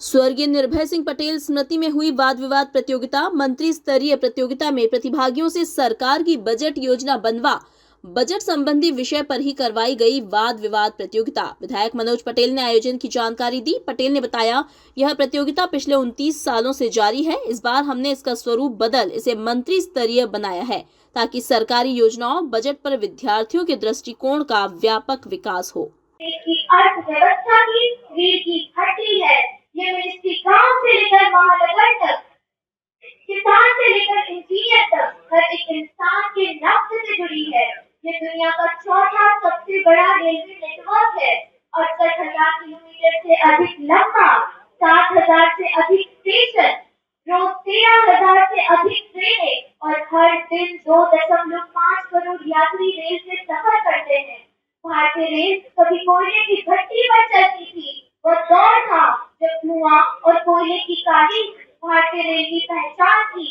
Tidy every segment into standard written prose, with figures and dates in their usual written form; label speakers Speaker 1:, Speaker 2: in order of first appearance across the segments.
Speaker 1: स्वर्गीय निर्भय सिंह पटेल स्मृति में हुई वाद विवाद प्रतियोगिता। मंत्री स्तरीय प्रतियोगिता में प्रतिभागियों से सरकार की बजट योजना बनवा बजट संबंधी विषय पर ही करवाई गई वाद विवाद प्रतियोगिता। विधायक मनोज पटेल ने आयोजन की जानकारी दी। पटेल ने बताया, यह प्रतियोगिता पिछले 29 सालों से जारी है। इस बार हमने इसका स्वरूप बदल इसे मंत्री स्तरीय बनाया है ताकि सरकारी योजनाओं बजट पर विद्यार्थियों के दृष्टिकोण का व्यापक विकास हो।
Speaker 2: अर्थव्यवस्था की रीढ़ की हड्डी है। ये मिनिस्ट्री गांव से लेकर महानगर तक, किसान से लेकर इंजीनियर तक हर एक इंसान के नफ्स से जुड़ी है। ये दुनिया का चौथा सबसे बड़ा रेलवे नेटवर्क है। 68,000 किलोमीटर से अधिक लंबा, 7,000 से अधिक स्टेशन, रोज 13,000 से अधिक ट्रेनें और हर दिन 2.5 करोड़ यात्री रेल से सफर करते हैं। भारतीय रेल कभी कोयले की भट्टी पर चलती थी। वह दौर था जब धुआं और कोयले की काली भारतीय रेल की पहचान थी।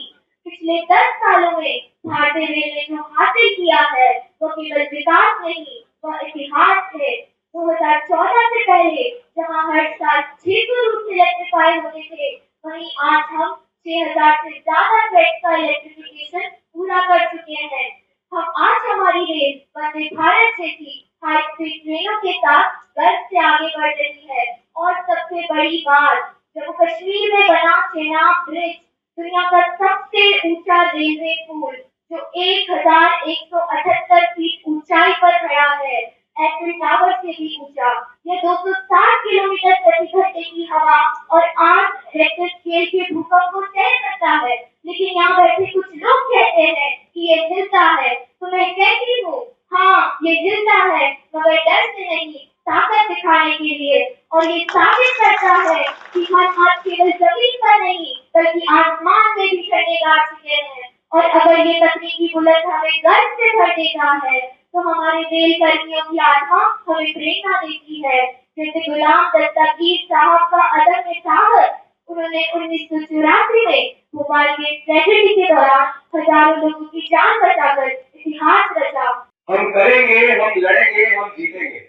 Speaker 2: पिछले 10 सालों में भारतीय रेल ने जो हासिल किया है वो केवल विकास नहीं, वह इतिहास है। 2014 से पहले जहां हर साल 600 रूट इलेक्ट्रीफाई होते थे, वहीं आज हम 6,000 से ज्यादा ट्रैक का इलेक्ट्रिफिकेशन पूरा कर चुके हैं। हम आज हमारी रेल वंदे भारत जैसी हाई स्पीड ट्रेनों के साथ गर्व से आगे बढ़ रही है। और सबसे बड़ी बात, जम्मू कश्मीर में बना चेनाब ब्रिज दुनिया का सबसे ऊंचा रेलवे पुल जो 1,178 फीट ऊंचाई पर खड़ा है, एफिल टावर से भी ऊंचा। यह 260 किलोमीटर प्रति घंटे की हवा और 8 रिक्टर स्केल के भूकंप को सह सकता है। लेकिन यहाँ बैठे कुछ लोग कहते हैं कि ये हिलता है, तो मैं कहती हूँ हाँ, ये जिंदा है, मगर डर से नहीं, ताकत दिखाने के लिए। और ये साबित करता है कि हम आज केवल जमीन पर नहीं बल्कि आसमान में भी झंडे गाड़ चुके हैं। और अगर ये तकनीकी बुलंद हमें गर्व से भर देता है, तो हमारे रेल कर्मियों की आत्मा हमें प्रेरणा देती है। जैसे गुलाम दस्तगीर साहब का अदम्य साहस, उन्होंने 1984 में भोपाल के ट्रेजेडी के दौरान हजारों लोगों की जान बचाकर इतिहास रचा।
Speaker 3: हम करेंगे, हम लड़ेंगे, हम जीतेंगे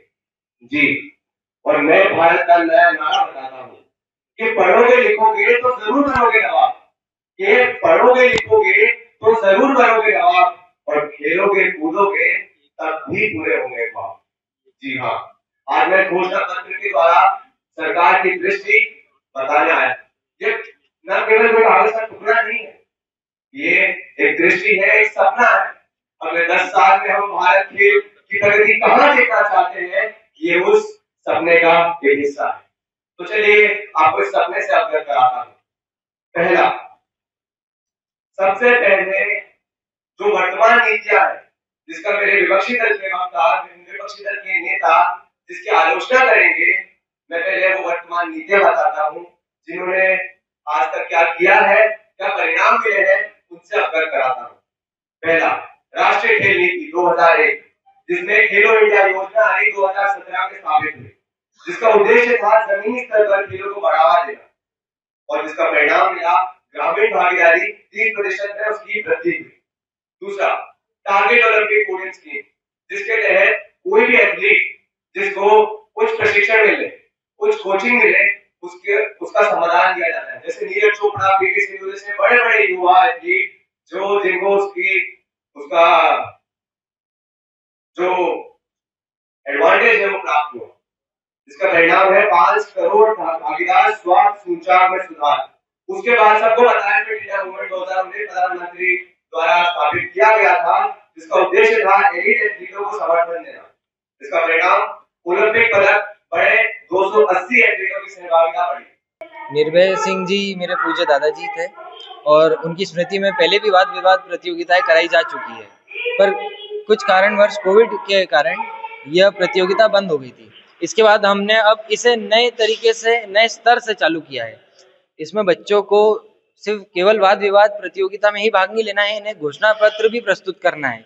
Speaker 3: जी। और मैं भारत का नया नारा बताता हूँ कि पढ़ोगे लिखोगे तो जरूर बनोगे नवाब, ये पढ़ोगे लिखोगे तो जरूर बनोगे नवाब, और खेलोगे कूदोगे तब भी पूरे होंगे ख्वाब। जी हाँ, आज मैं घोषणा पत्र के द्वारा सरकार की दृष्टि बताने आया। ये न केवल कोई कागज का टुकड़ा नहीं है, ये एक दृष्टि है, एक सपना है। अगले 10 साल में हम भारत की प्रगति कहाँ देखना चाहते हैं, ये उस सपने का एक हिस्सा है। तो चलिए आपको इस सपने से अवगत कराता हूँ। पहला, सबसे पहले जो वर्तमान नीतियां है, जिसका मेरे विपक्षी दल के वक्ता, विपक्षी दल के नेता जिसकी आलोचना करेंगे, मैं पहले वो वर्तमान नीतियां बताता हूँ जिन्होंने आज तक क्या किया है, क्या परिणाम मिले हैं, उनसे अवगत कराता हूँ। पहला, राष्ट्रीय खेल नीति 2001, जिसमें खेलो इंडिया योजना आई 2017 में स्थापित हुई, जिसका उद्देश्य था जमीनी स्तर पर खेलों को बढ़ावा देना, और जिसका परिणाम मिला ग्रामीण भागीदारी 30% में उसकी वृद्धि हुई। दूसरा, टारगेट ओलंपिक कोडिंग स्कीम, जिसके तहत कोई भी एथलीट जिसको उच्च प्रशिक्षण मिले, उच्च कोचिंग मिले, उसका समाधान किया जाता है। जैसे नीरज चोपड़ा, पीवी सिंधु जैसे बड़े बड़े युवा एथलीट जिनको उसका जो एडवांटेज है वो प्राप्त हुआ, जिसका परिणाम है 5 करोड़ भागीदार स्वास्थ्य सूचकांक में सुधार। उसके बाद सबको बताया फिट इंडिया मूवमेंट 2019 प्रधानमंत्री द्वारा स्थापित किया गया था, जिसका उद्देश्य था एलीट एथलीटों को समर्थन देना। इसका परिणाम ओलंपिक पदक बढ़े, 280 एथलीटों की सहभागिता बढ़ी।
Speaker 4: निर्भय सिंह जी मेरे पूज्य दादाजी थे और उनकी स्मृति में पहले भी वाद विवाद प्रतियोगिताएं कराई जा चुकी है, पर कुछ कारणवश कोविड के कारण यह प्रतियोगिता बंद हो गई थी। इसके बाद हमने अब इसे नए तरीके से, नए स्तर से चालू किया है। इसमें बच्चों को सिर्फ केवल वाद विवाद प्रतियोगिता में ही भाग नहीं लेना है, इन्हें घोषणा पत्र भी प्रस्तुत करना है,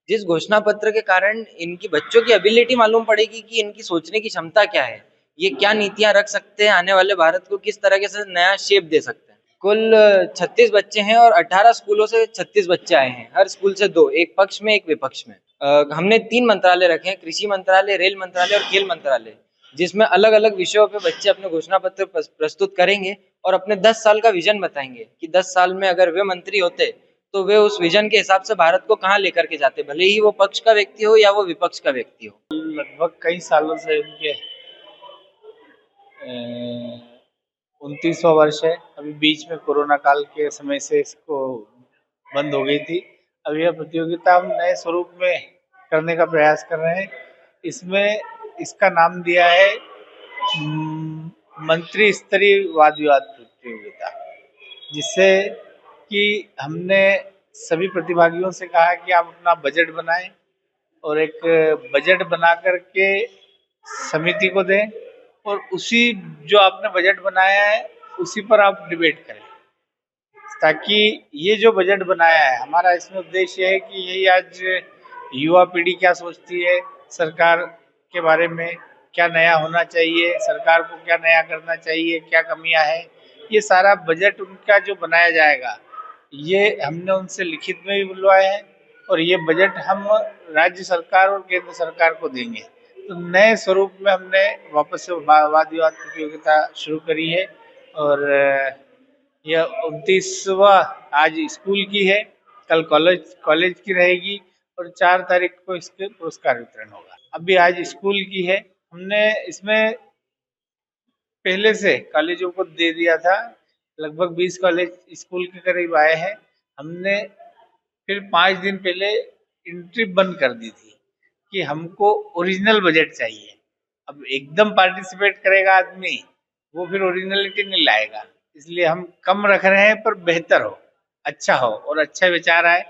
Speaker 4: जिस घोषणा पत्र के कारण इनकी बच्चों की एबिलिटी मालूम पड़ेगी कि इनकी सोचने की क्षमता क्या है, ये क्या नीतियां रख सकते हैं, आने वाले भारत को किस तरह से नया शेप दे सकते हैं। कुल 36 बच्चे हैं और 18 स्कूलों से 36 बच्चे आए हैं, हर स्कूल से 2, एक पक्ष में एक विपक्ष में। हमने 3 मंत्रालय रखे हैं, कृषि मंत्रालय, रेल मंत्रालय और खेल मंत्रालय। जिसमें अलग अलग विषयों पे बच्चे अपने घोषणा पत्र प्रस्तुत करेंगे और अपने 10 साल का विजन बताएंगे कि 10 साल में अगर वे मंत्री होते तो वे उस विजन के हिसाब से भारत को कहाँ लेकर के जाते, भले ही वो पक्ष का व्यक्ति हो या वो विपक्ष का व्यक्ति हो।
Speaker 5: लगभग कई सालों से उनके 29वां वर्ष है। अभी बीच में कोरोना काल के समय से इसको बंद हो गई थी। अब यह प्रतियोगिता हम नए स्वरूप में करने का प्रयास कर रहे हैं। इसमें इसका नाम दिया है मंत्री स्तरीय वाद विवाद प्रतियोगिता, जिससे कि हमने सभी प्रतिभागियों से कहा कि आप अपना बजट बनाएं और एक बजट बना करके समिति को दें और उसी जो आपने बजट बनाया है उसी पर आप डिबेट करें, ताकि ये जो बजट बनाया है हमारा इसमें उद्देश्य है कि यही आज युवा पीढ़ी क्या सोचती है सरकार के बारे में, क्या नया होना चाहिए, सरकार को क्या नया करना चाहिए, क्या कमियां हैं, ये सारा बजट उनका जो बनाया जाएगा ये हमने उनसे लिखित में भी बुलवाया है और ये बजट हम राज्य सरकार और केंद्र सरकार को देंगे। तो नए स्वरूप में हमने वापस से वाद विवाद प्रतियोगिता शुरू करी है और यह 29वां आज स्कूल की है, कल कॉलेज की रहेगी और 4 तारीख को इसके पुरस्कार वितरण होगा। अभी आज स्कूल की है। हमने इसमें पहले से कॉलेजों को दे दिया था, लगभग 20 कॉलेज स्कूल के करीब आए हैं। हमने फिर 5 दिन पहले एंट्री बंद कर दी थी कि हमको ओरिजिनल बजट चाहिए। अब एकदम पार्टिसिपेट करेगा आदमी, वो फिर ओरिजिनलिटी नहीं लाएगा, इसलिए हम कम रख रहे हैं पर बेहतर हो, अच्छा हो और अच्छा विचार आए,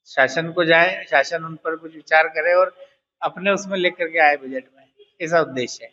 Speaker 5: शासन को जाए, शासन उन पर कुछ विचार करे और अपने उसमें लेकर के आए बजट में, ऐसा उद्देश्य है।